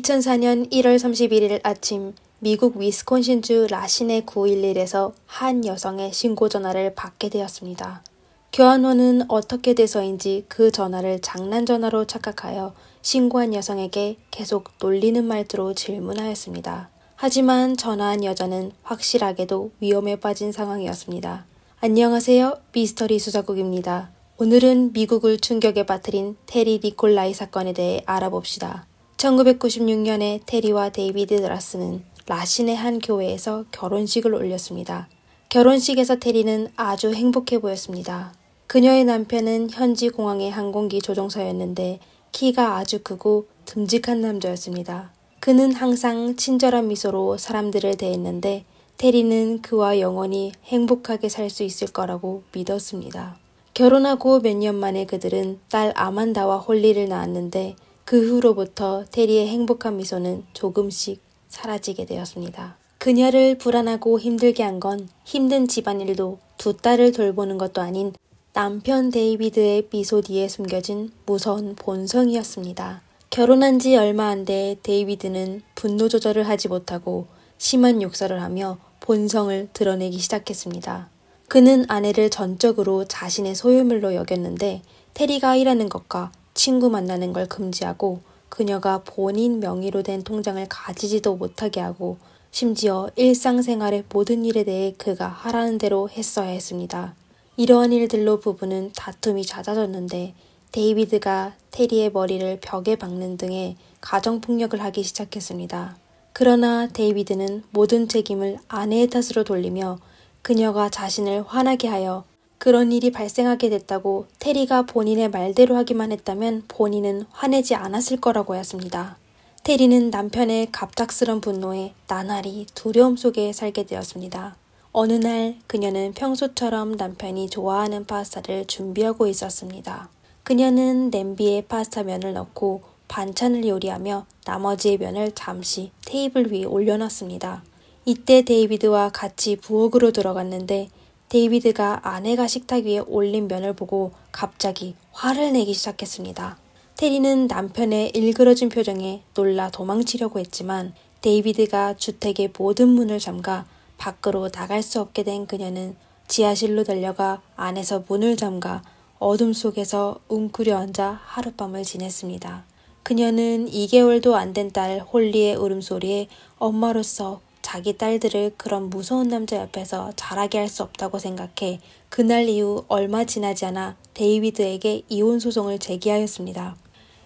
2004년 1월 31일 아침 미국 위스콘신주 라시네 911에서 한 여성의 신고 전화를 받게 되었습니다. 교환원은 어떻게 돼서인지 그 전화를 장난 전화로 착각하여 신고한 여성에게 계속 놀리는 말투로 질문하였습니다. 하지만 전화한 여자는 확실하게도 위험에 빠진 상황이었습니다. 안녕하세요. 미스터리 수사국입니다. 오늘은 미국을 충격에 빠뜨린 테리 니콜라이 사건에 대해 알아봅시다. 1996년에 테리와 데이비드 라스는 라신의 한 교회에서 결혼식을 올렸습니다. 결혼식에서 테리는 아주 행복해 보였습니다. 그녀의 남편은 현지 공항의 항공기 조종사였는데 키가 아주 크고 듬직한 남자였습니다. 그는 항상 친절한 미소로 사람들을 대했는데 테리는 그와 영원히 행복하게 살 수 있을 거라고 믿었습니다. 결혼하고 몇 년 만에 그들은 딸 아만다와 홀리를 낳았는데 그 후로부터 테리의 행복한 미소는 조금씩 사라지게 되었습니다. 그녀를 불안하고 힘들게 한 건 힘든 집안일도 두 딸을 돌보는 것도 아닌 남편 데이비드의 미소 뒤에 숨겨진 무서운 본성이었습니다. 결혼한 지 얼마 안 돼 데이비드는 분노 조절을 하지 못하고 심한 욕설을 하며 본성을 드러내기 시작했습니다. 그는 아내를 전적으로 자신의 소유물로 여겼는데 테리가 일하는 것과 친구 만나는 걸 금지하고 그녀가 본인 명의로 된 통장을 가지지도 못하게 하고 심지어 일상생활의 모든 일에 대해 그가 하라는 대로 했어야 했습니다. 이러한 일들로 부부는 다툼이 잦아졌는데 데이비드가 테리의 머리를 벽에 박는 등의 가정폭력을 하기 시작했습니다. 그러나 데이비드는 모든 책임을 아내의 탓으로 돌리며 그녀가 자신을 화나게 하여 그런 일이 발생하게 됐다고 테리가 본인의 말대로 하기만 했다면 본인은 화내지 않았을 거라고 하였습니다. 테리는 남편의 갑작스런 분노에 나날이 두려움 속에 살게 되었습니다. 어느 날 그녀는 평소처럼 남편이 좋아하는 파스타를 준비하고 있었습니다. 그녀는 냄비에 파스타 면을 넣고 반찬을 요리하며 나머지의 면을 잠시 테이블 위에 올려놨습니다. 이때 데이비드와 같이 부엌으로 들어갔는데 데이비드가 아내가 식탁 위에 올린 면을 보고 갑자기 화를 내기 시작했습니다. 테리는 남편의 일그러진 표정에 놀라 도망치려고 했지만 데이비드가 주택의 모든 문을 잠가 밖으로 나갈 수 없게 된 그녀는 지하실로 달려가 안에서 문을 잠가 어둠 속에서 웅크려 앉아 하룻밤을 지냈습니다. 그녀는 2개월도 안 된 딸 홀리의 울음소리에 엄마로서 자기 딸들을 그런 무서운 남자 옆에서 자라게 할 수 없다고 생각해 그날 이후 얼마 지나지 않아 데이비드에게 이혼 소송을 제기하였습니다.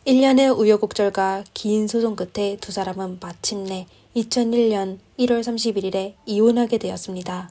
1년의 우여곡절과 긴 소송 끝에 두 사람은 마침내 2001년 1월 31일에 이혼하게 되었습니다.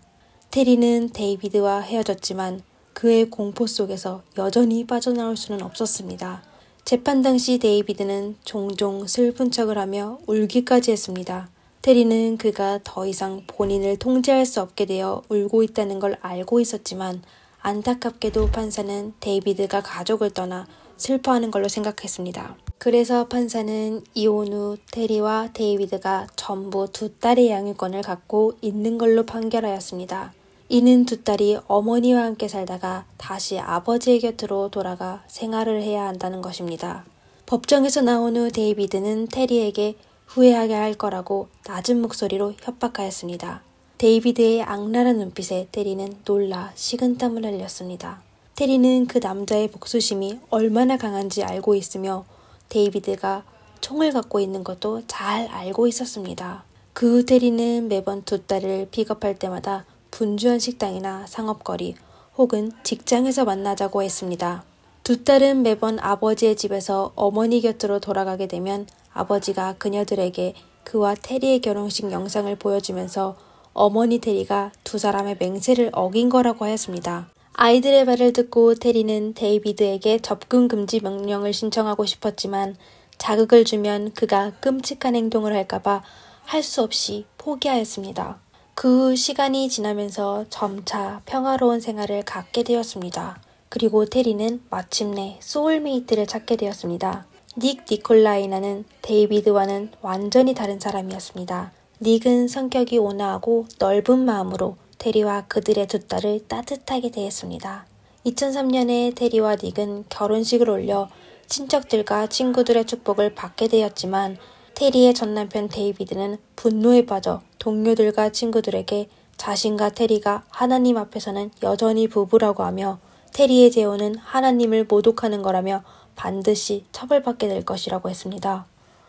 테리는 데이비드와 헤어졌지만 그의 공포 속에서 여전히 빠져나올 수는 없었습니다. 재판 당시 데이비드는 종종 슬픈 척을 하며 울기까지 했습니다. 테리는 그가 더 이상 본인을 통제할 수 없게 되어 울고 있다는 걸 알고 있었지만 안타깝게도 판사는 데이비드가 가족을 떠나 슬퍼하는 걸로 생각했습니다. 그래서 판사는 이혼 후 테리와 데이비드가 전부 두 딸의 양육권을 갖고 있는 걸로 판결하였습니다. 이는 두 딸이 어머니와 함께 살다가 다시 아버지의 곁으로 돌아가 생활을 해야 한다는 것입니다. 법정에서 나온 후 데이비드는 테리에게 후회하게 할 거라고 낮은 목소리로 협박하였습니다. 데이비드의 악랄한 눈빛에 테리는 놀라 식은땀을 흘렸습니다. 테리는 그 남자의 복수심이 얼마나 강한지 알고 있으며 데이비드가 총을 갖고 있는 것도 잘 알고 있었습니다. 그 후 테리는 매번 두 딸을 픽업할 때마다 분주한 식당이나 상업거리 혹은 직장에서 만나자고 했습니다. 두 딸은 매번 아버지의 집에서 어머니 곁으로 돌아가게 되면 아버지가 그녀들에게 그와 테리의 결혼식 영상을 보여주면서 어머니 테리가 두 사람의 맹세를 어긴 거라고 하였습니다. 아이들의 말을 듣고 테리는 데이비드에게 접근 금지 명령을 신청하고 싶었지만 자극을 주면 그가 끔찍한 행동을 할까봐 할 수 없이 포기하였습니다. 그 후 시간이 지나면서 점차 평화로운 생활을 갖게 되었습니다. 그리고 테리는 마침내 소울메이트를 찾게 되었습니다. 닉 니콜라이나는 데이비드와는 완전히 다른 사람이었습니다. 닉은 성격이 온화하고 넓은 마음으로 테리와 그들의 두 딸을 따뜻하게 대했습니다. 2003년에 테리와 닉은 결혼식을 올려 친척들과 친구들의 축복을 받게 되었지만 테리의 전남편 데이비드는 분노에 빠져 동료들과 친구들에게 자신과 테리가 하나님 앞에서는 여전히 부부라고 하며 테리의 재혼은 하나님을 모독하는 거라며 반드시 처벌받게 될 것이라고 했습니다.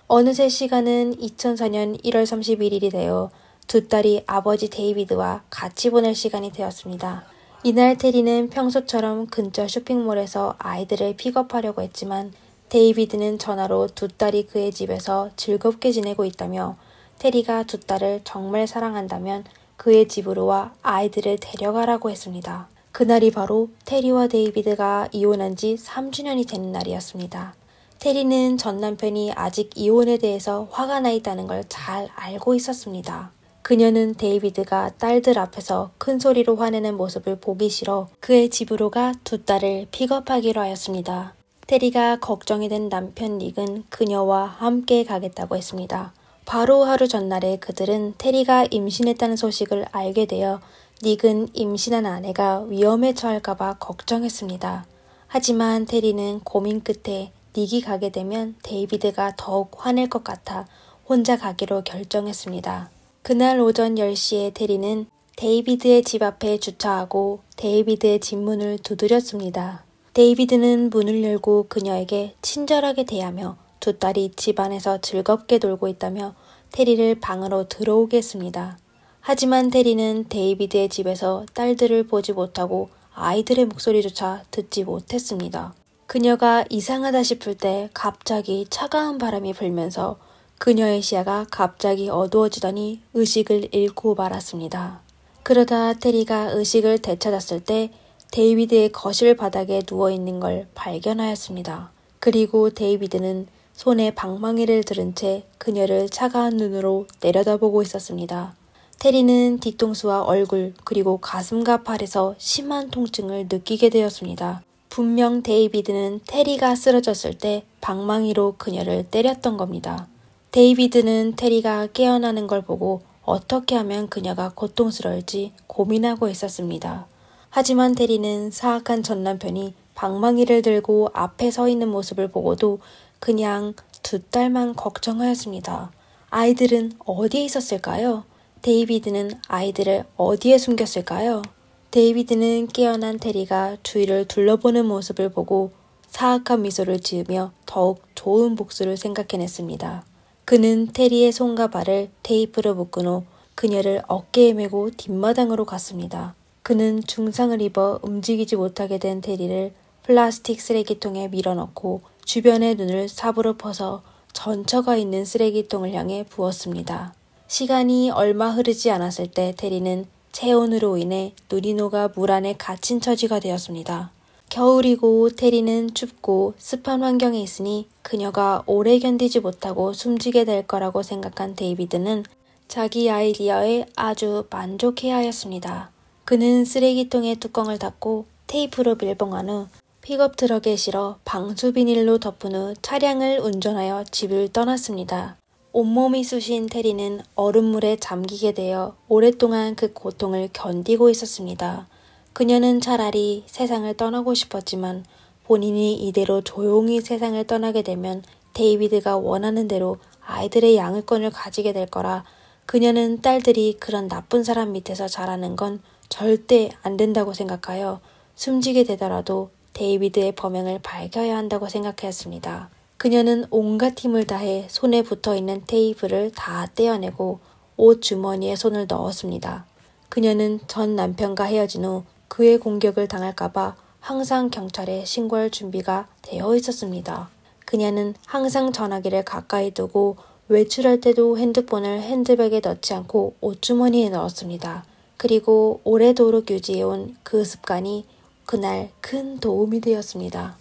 어느새 시간은 2004년 1월 31일이 되어 두 딸이 아버지 데이비드와 같이 보낼 시간이 되었습니다. 이날 테리는 평소처럼 근처 쇼핑몰에서 아이들을 픽업하려고 했지만 데이비드는 전화로 두 딸이 그의 집에서 즐겁게 지내고 있다며 테리가 두 딸을 정말 사랑한다면 그의 집으로 와 아이들을 데려가라고 했습니다. 그날이 바로 테리와 데이비드가 이혼한 지 3주년이 되는 날이었습니다. 테리는 전 남편이 아직 이혼에 대해서 화가 나 있다는 걸 잘 알고 있었습니다. 그녀는 데이비드가 딸들 앞에서 큰 소리로 화내는 모습을 보기 싫어 그의 집으로 가 두 딸을 픽업하기로 하였습니다. 테리가 걱정이 된 남편 닉은 그녀와 함께 가겠다고 했습니다. 바로 하루 전날에 그들은 테리가 임신했다는 소식을 알게 되어 닉은 임신한 아내가 위험에 처할까봐 걱정했습니다. 하지만 테리는 고민 끝에 닉이 가게 되면 데이비드가 더욱 화낼 것 같아 혼자 가기로 결정했습니다. 그날 오전 10시에 테리는 데이비드의 집 앞에 주차하고 데이비드의 집 문을 두드렸습니다. 데이비드는 문을 열고 그녀에게 친절하게 대하며 두 딸이 집 안에서 즐겁게 놀고 있다며 테리를 방으로 들어오게 했습니다. 하지만 테리는 데이비드의 집에서 딸들을 보지 못하고 아이들의 목소리조차 듣지 못했습니다. 그녀가 이상하다 싶을 때 갑자기 차가운 바람이 불면서 그녀의 시야가 갑자기 어두워지더니 의식을 잃고 말았습니다. 그러다 테리가 의식을 되찾았을 때 데이비드의 거실 바닥에 누워있는 걸 발견하였습니다. 그리고 데이비드는 손에 방망이를 들은 채 그녀를 차가운 눈으로 내려다보고 있었습니다. 테리는 뒤통수와 얼굴 그리고 가슴과 팔에서 심한 통증을 느끼게 되었습니다. 분명 데이비드는 테리가 쓰러졌을 때 방망이로 그녀를 때렸던 겁니다. 데이비드는 테리가 깨어나는 걸 보고 어떻게 하면 그녀가 고통스러울지 고민하고 있었습니다. 하지만 테리는 사악한 전 남편이 방망이를 들고 앞에 서 있는 모습을 보고도 그냥 두 딸만 걱정하였습니다. 아이들은 어디에 있었을까요? 데이비드는 아이들을 어디에 숨겼을까요? 데이비드는 깨어난 테리가 주위를 둘러보는 모습을 보고 사악한 미소를 지으며 더욱 좋은 복수를 생각해냈습니다. 그는 테리의 손과 발을 테이프로 묶은 후 그녀를 어깨에 메고 뒷마당으로 갔습니다. 그는 중상을 입어 움직이지 못하게 된 테리를 플라스틱 쓰레기통에 밀어넣고 주변의 눈을 삽으로 퍼서 전처가 있는 쓰레기통을 향해 부었습니다. 시간이 얼마 흐르지 않았을 때 테리는 체온으로 인해 눈이 녹아 물 안에 갇힌 처지가 되었습니다. 겨울이고 테리는 춥고 습한 환경에 있으니 그녀가 오래 견디지 못하고 숨지게 될 거라고 생각한 데이비드는 자기 아이디어에 아주 만족해야 하였습니다. 그는 쓰레기통의 뚜껑을 닫고 테이프로 밀봉한 후 픽업 트럭에 실어 방수 비닐로 덮은 후 차량을 운전하여 집을 떠났습니다. 온몸이 쑤신 테리는 얼음물에 잠기게 되어 오랫동안 그 고통을 견디고 있었습니다. 그녀는 차라리 세상을 떠나고 싶었지만 본인이 이대로 조용히 세상을 떠나게 되면 데이비드가 원하는 대로 아이들의 양육권을 가지게 될 거라 그녀는 딸들이 그런 나쁜 사람 밑에서 자라는 건 절대 안 된다고 생각하여 숨지게 되더라도 데이비드의 범행을 밝혀야 한다고 생각하였습니다. 그녀는 온갖 힘을 다해 손에 붙어있는 테이프를 다 떼어내고 옷 주머니에 손을 넣었습니다. 그녀는 전 남편과 헤어진 후 그의 공격을 당할까봐 항상 경찰에 신고할 준비가 되어 있었습니다. 그녀는 항상 전화기를 가까이 두고 외출할 때도 핸드폰을 핸드백에 넣지 않고 옷주머니에 넣었습니다. 그리고 오래도록 유지해온 그 습관이 그날 큰 도움이 되었습니다.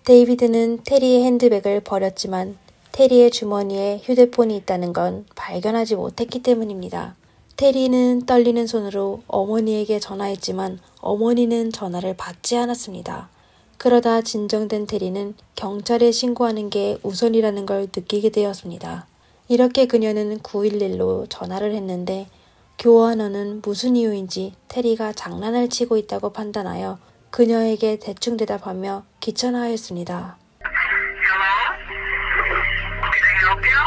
데이비드는 테리의 핸드백을 버렸지만 테리의 주머니에 휴대폰이 있다는 건 발견하지 못했기 때문입니다. 테리는 떨리는 손으로 어머니에게 전화했지만 어머니는 전화를 받지 않았습니다. 그러다 진정된 테리는 경찰에 신고하는 게 우선이라는 걸 느끼게 되었습니다. 이렇게 그녀는 911로 전화를 했는데 교환원은 무슨 이유인지 테리가 장난을 치고 있다고 판단하여 그녀에게 대충 대답하며 귀찮아하였습니다. Hello? Can I help you?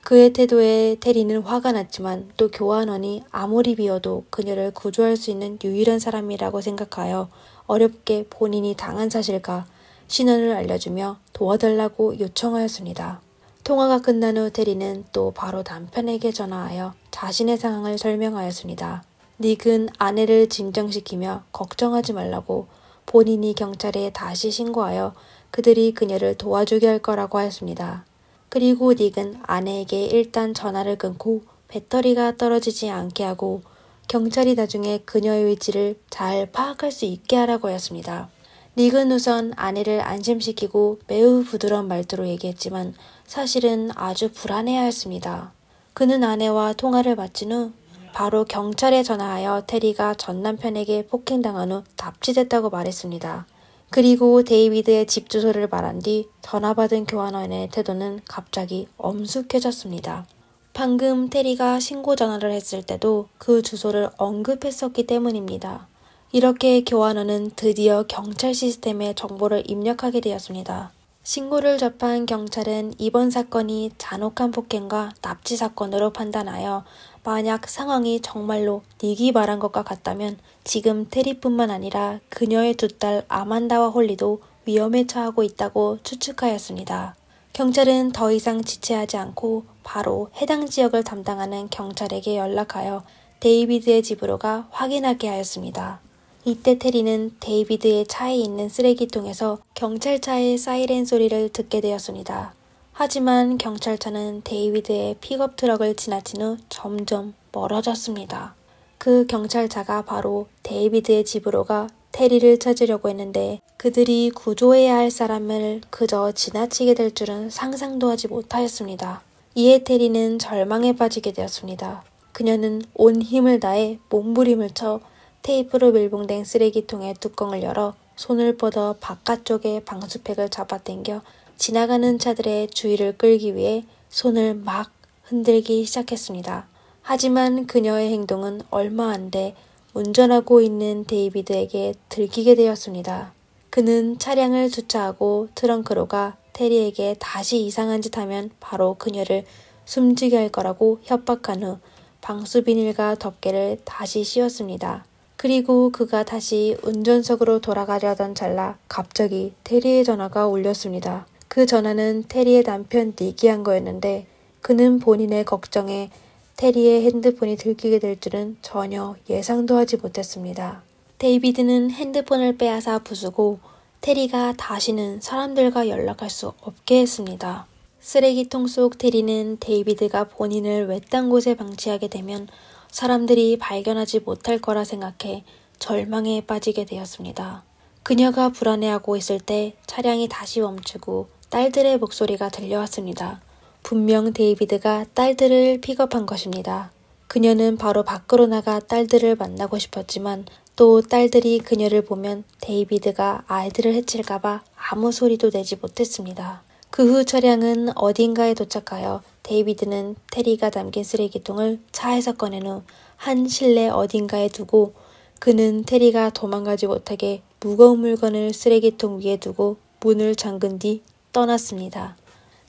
그의 태도에 테리는 화가 났지만 또 교환원이 아무리 비워도 그녀를 구조할 수 있는 유일한 사람이라고 생각하여 어렵게 본인이 당한 사실과 신원을 알려주며 도와달라고 요청하였습니다. 통화가 끝난 후 테리는 또 바로 남편에게 전화하여 자신의 상황을 설명하였습니다. 닉은 아내를 진정시키며 걱정하지 말라고 본인이 경찰에 다시 신고하여 그들이 그녀를 도와주게 할 거라고 하였습니다. 그리고 닉은 아내에게 일단 전화를 끊고 배터리가 떨어지지 않게 하고 경찰이 나중에 그녀의 위치를 잘 파악할 수 있게 하라고 하였습니다. 닉은 우선 아내를 안심시키고 매우 부드러운 말투로 얘기했지만 사실은 아주 불안해하였습니다. 그는 아내와 통화를 마친 후 바로 경찰에 전화하여 테리가 전 남편에게 폭행당한 후 납치됐다고 말했습니다. 그리고 데이비드의 집 주소를 말한 뒤 전화 받은 교환원의 태도는 갑자기 엄숙해졌습니다. 방금 테리가 신고 전화를 했을 때도 그 주소를 언급했었기 때문입니다. 이렇게 교환원은 드디어 경찰 시스템에 정보를 입력하게 되었습니다. 신고를 접한 경찰은 이번 사건이 잔혹한 폭행과 납치 사건으로 판단하여 만약 상황이 정말로 닉이 말한 것과 같다면 지금 테리뿐만 아니라 그녀의 두 딸 아만다와 홀리도 위험에 처하고 있다고 추측하였습니다. 경찰은 더 이상 지체하지 않고 바로 해당 지역을 담당하는 경찰에게 연락하여 데이비드의 집으로 가 확인하게 하였습니다. 이때 테리는 데이비드의 차에 있는 쓰레기통에서 경찰차의 사이렌 소리를 듣게 되었습니다. 하지만 경찰차는 데이비드의 픽업 트럭을 지나친 후 점점 멀어졌습니다. 그 경찰차가 바로 데이비드의 집으로 가 테리를 찾으려고 했는데 그들이 구조해야 할 사람을 그저 지나치게 될 줄은 상상도 하지 못하였습니다. 이에 테리는 절망에 빠지게 되었습니다. 그녀는 온 힘을 다해 몸부림을 쳐 테이프로 밀봉된 쓰레기통의 뚜껑을 열어 손을 뻗어 바깥쪽에 방수팩을 잡아당겨 지나가는 차들의 주의를 끌기 위해 손을 막 흔들기 시작했습니다. 하지만 그녀의 행동은 얼마 안 돼 운전하고 있는 데이비드에게 들키게 되었습니다. 그는 차량을 주차하고 트렁크로 가 테리에게 다시 이상한 짓 하면 바로 그녀를 숨지게 할 거라고 협박한 후 방수 비닐과 덮개를 다시 씌웠습니다. 그리고 그가 다시 운전석으로 돌아가려던 찰나 갑자기 테리의 전화가 울렸습니다. 그 전화는 테리의 남편 닉이 한 거였는데 그는 본인의 걱정에 테리의 핸드폰이 들키게 될 줄은 전혀 예상도 하지 못했습니다. 데이비드는 핸드폰을 빼앗아 부수고 테리가 다시는 사람들과 연락할 수 없게 했습니다. 쓰레기통 속 테리는 데이비드가 본인을 외딴 곳에 방치하게 되면 사람들이 발견하지 못할 거라 생각해 절망에 빠지게 되었습니다. 그녀가 불안해하고 있을 때 차량이 다시 멈추고 딸들의 목소리가 들려왔습니다. 분명 데이비드가 딸들을 픽업한 것입니다. 그녀는 바로 밖으로 나가 딸들을 만나고 싶었지만 또 딸들이 그녀를 보면 데이비드가 아이들을 해칠까봐 아무 소리도 내지 못했습니다. 그 후 차량은 어딘가에 도착하여 데이비드는 테리가 담긴 쓰레기통을 차에서 꺼낸 후 한 실내 어딘가에 두고 그는 테리가 도망가지 못하게 무거운 물건을 쓰레기통 위에 두고 문을 잠근 뒤 떠났습니다.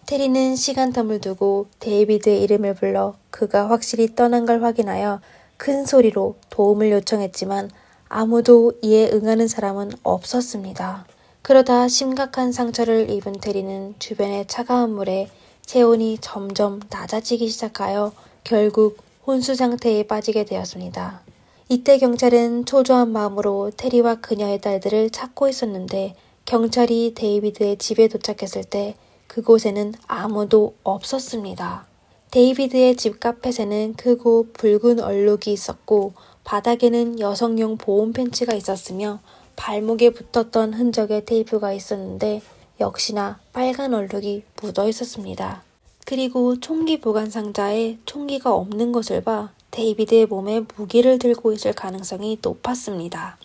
테리는 시간텀을 두고 데이비드의 이름을 불러 그가 확실히 떠난 걸 확인하여 큰 소리로 도움을 요청했지만 아무도 이에 응하는 사람은 없었습니다. 그러다 심각한 상처를 입은 테리는 주변의 차가운 물에 체온이 점점 낮아지기 시작하여 결국 혼수 상태에 빠지게 되었습니다. 이때 경찰은 초조한 마음으로 테리와 그녀의 딸들을 찾고 있었는데 경찰이 데이비드의 집에 도착했을 때 그곳에는 아무도 없었습니다. 데이비드의 집 카펫에는 크고 붉은 얼룩이 있었고 바닥에는 여성용 보온 팬츠가 있었으며 발목에 붙었던 흔적의 테이프가 있었는데 역시나 빨간 얼룩이 묻어 있었습니다. 그리고 총기 보관 상자에 총기가 없는 것을 봐 데이비드의 몸에 무기를 들고 있을 가능성이 높았습니다.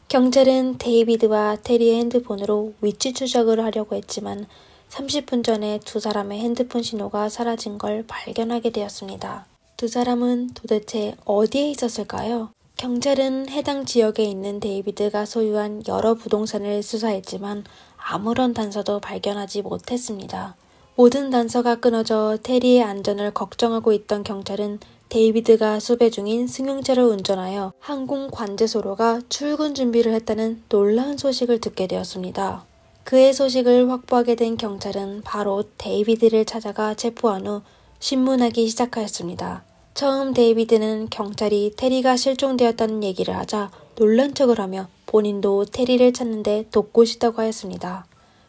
경찰은 데이비드와 테리의 핸드폰으로 위치 추적을 하려고 했지만 30분 전에 두 사람의 핸드폰 신호가 사라진 걸 발견하게 되었습니다. 두 사람은 도대체 어디에 있었을까요? 경찰은 해당 지역에 있는 데이비드가 소유한 여러 부동산을 수사했지만 아무런 단서도 발견하지 못했습니다. 모든 단서가 끊어져 테리의 안전을 걱정하고 있던 경찰은 데이비드가 수배 중인 승용차를 운전하여 항공 관제소로가 출근 준비를 했다는 놀라운 소식을 듣게 되었습니다. 그의 소식을 확보하게 된 경찰은 바로 데이비드를 찾아가 체포한 후 신문하기 시작하였습니다. 처음 데이비드는 경찰이 테리가 실종되었다는 얘기를 하자 놀란 척을 하며 본인도 테리를 찾는데 돕고 싶다고 하였습니다.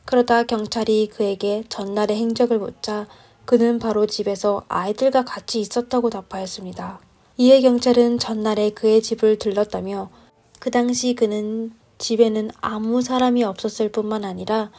그러다 경찰이 그에게 전날의 행적을 묻자 그는 바로 집에서 아이들과 같이 있었다고 답하였습니다. 이에 경찰은 전날에 그의 집을 들렀다며 그 당시 그는 집에는 아무 사람이 없었을 뿐만 아니라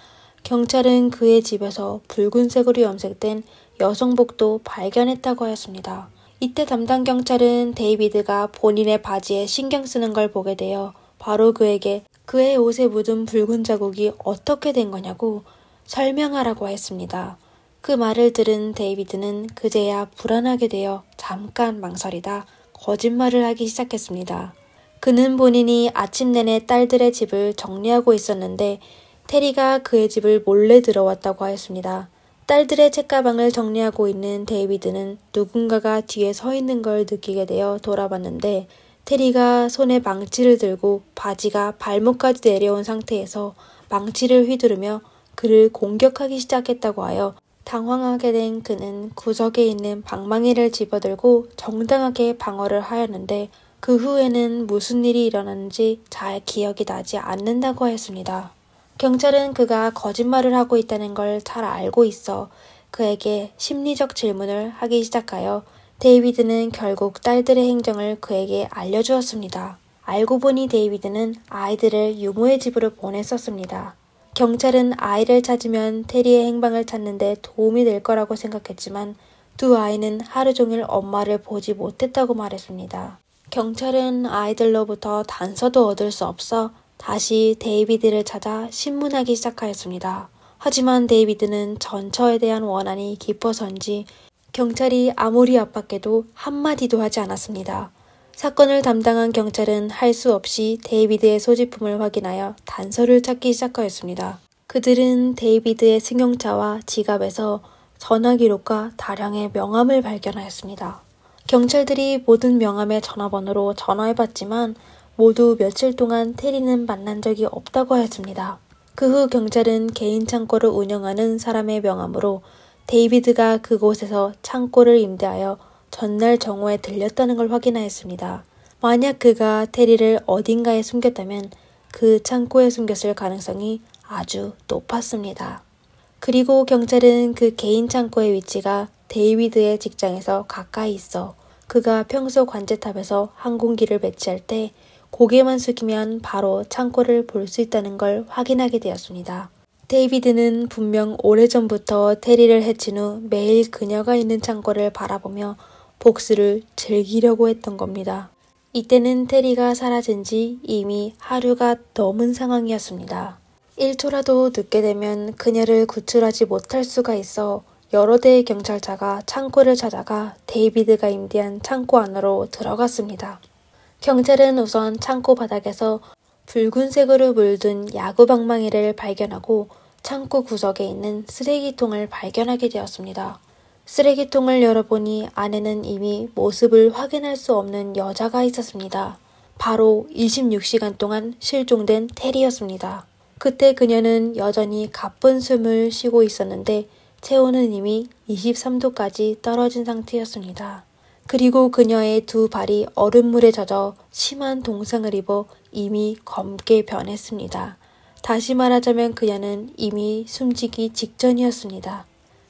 경찰은 그의 집에서 붉은색으로 염색된 여성복도 발견했다고 하였습니다. 이때 담당 경찰은 데이비드가 본인의 바지에 신경 쓰는 걸 보게 되어 바로 그에게 그의 옷에 묻은 붉은 자국이 어떻게 된 거냐고 설명하라고 했습니다. 그 말을 들은 데이비드는 그제야 불안하게 되어 잠깐 망설이다 거짓말을 하기 시작했습니다. 그는 본인이 아침 내내 딸들의 집을 정리하고 있었는데 테리가 그의 집을 몰래 들어왔다고 하였습니다. 딸들의 책가방을 정리하고 있는 데이비드는 누군가가 뒤에 서 있는 걸 느끼게 되어 돌아봤는데 테리가 손에 망치를 들고 바지가 발목까지 내려온 상태에서 망치를 휘두르며 그를 공격하기 시작했다고 하여 당황하게 된 그는 구석에 있는 방망이를 집어들고 정당하게 방어를 하였는데 그 후에는 무슨 일이 일어났는지 잘 기억이 나지 않는다고 하였습니다. 경찰은 그가 거짓말을 하고 있다는 걸 잘 알고 있어 그에게 심리적 질문을 하기 시작하여 데이비드는 결국 딸들의 행정을 그에게 알려주었습니다. 알고 보니 데이비드는 아이들을 유모의 집으로 보냈었습니다. 경찰은 아이를 찾으면 테리의 행방을 찾는 데 도움이 될 거라고 생각했지만 두 아이는 하루 종일 엄마를 보지 못했다고 말했습니다. 경찰은 아이들로부터 단서도 얻을 수 없어 다시 데이비드를 찾아 신문하기 시작하였습니다. 하지만 데이비드는 전처에 대한 원한이 깊어서인지 경찰이 아무리 압박해도 한마디도 하지 않았습니다. 사건을 담당한 경찰은 할 수 없이 데이비드의 소지품을 확인하여 단서를 찾기 시작하였습니다. 그들은 데이비드의 승용차와 지갑에서 전화 기록과 다량의 명함을 발견하였습니다. 경찰들이 모든 명함의 전화번호로 전화해봤지만 모두 며칠 동안 테리는 만난 적이 없다고 하였습니다. 그 후 경찰은 개인 창고를 운영하는 사람의 명함으로 데이비드가 그곳에서 창고를 임대하여 전날 정오에 들렸다는 걸 확인하였습니다. 만약 그가 테리를 어딘가에 숨겼다면 그 창고에 숨겼을 가능성이 아주 높았습니다. 그리고 경찰은 그 개인 창고의 위치가 데이비드의 직장에서 가까이 있어 그가 평소 관제탑에서 항공기를 배치할 때 고개만 숙이면 바로 창고를 볼 수 있다는 걸 확인하게 되었습니다. 데이비드는 분명 오래전부터 테리를 해친 후 매일 그녀가 있는 창고를 바라보며 복수를 즐기려고 했던 겁니다. 이때는 테리가 사라진 지 이미 하루가 넘은 상황이었습니다. 1초라도 늦게 되면 그녀를 구출하지 못할 수가 있어 여러 대의 경찰차가 창고를 찾아가 데이비드가 임대한 창고 안으로 들어갔습니다. 경찰은 우선 창고 바닥에서 붉은색으로 물든 야구 방망이를 발견하고 창고 구석에 있는 쓰레기통을 발견하게 되었습니다. 쓰레기통을 열어보니 안에는 이미 모습을 확인할 수 없는 여자가 있었습니다. 바로 26시간 동안 실종된 테리였습니다. 그때 그녀는 여전히 가쁜 숨을 쉬고 있었는데 체온은 이미 23도까지 떨어진 상태였습니다. 그리고 그녀의 두 발이 얼음물에 젖어 심한 동상을 입어 이미 검게 변했습니다. 다시 말하자면 그녀는 이미 숨지기 직전이었습니다.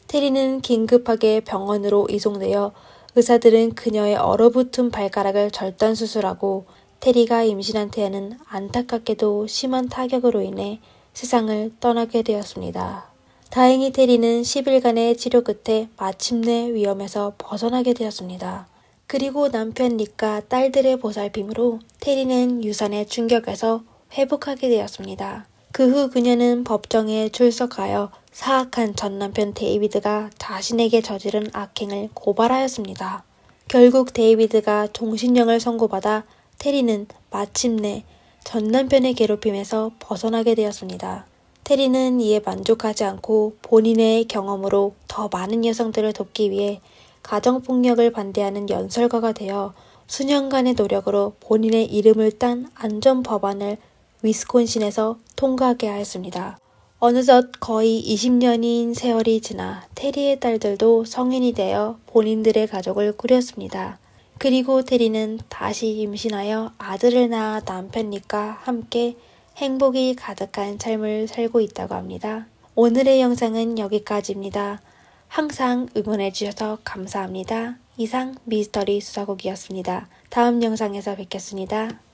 테리는 긴급하게 병원으로 이송되어 의사들은 그녀의 얼어붙은 발가락을 절단 수술하고 테리가 임신한 태아는 안타깝게도 심한 타격으로 인해 세상을 떠나게 되었습니다. 다행히 테리는 10일간의 치료 끝에 마침내 위험에서 벗어나게 되었습니다. 그리고 남편 닉과 딸들의 보살핌으로 테리는 유산의 충격에서 회복하게 되었습니다. 그 후 그녀는 법정에 출석하여 사악한 전남편 데이비드가 자신에게 저지른 악행을 고발하였습니다. 결국 데이비드가 종신형을 선고받아 테리는 마침내 전남편의 괴롭힘에서 벗어나게 되었습니다. 테리는 이에 만족하지 않고 본인의 경험으로 더 많은 여성들을 돕기 위해 가정폭력을 반대하는 연설가가 되어 수년간의 노력으로 본인의 이름을 딴 안전법안을 위스콘신에서 통과하게 하였습니다. 어느덧 거의 20년인 세월이 지나 테리의 딸들도 성인이 되어 본인들의 가족을 꾸렸습니다. 그리고 테리는 다시 임신하여 아들을 낳아 남편과 함께 행복이 가득한 삶을 살고 있다고 합니다. 오늘의 영상은 여기까지입니다. 항상 응원해주셔서 감사합니다. 이상 미스터리 수사곡이었습니다. 다음 영상에서 뵙겠습니다.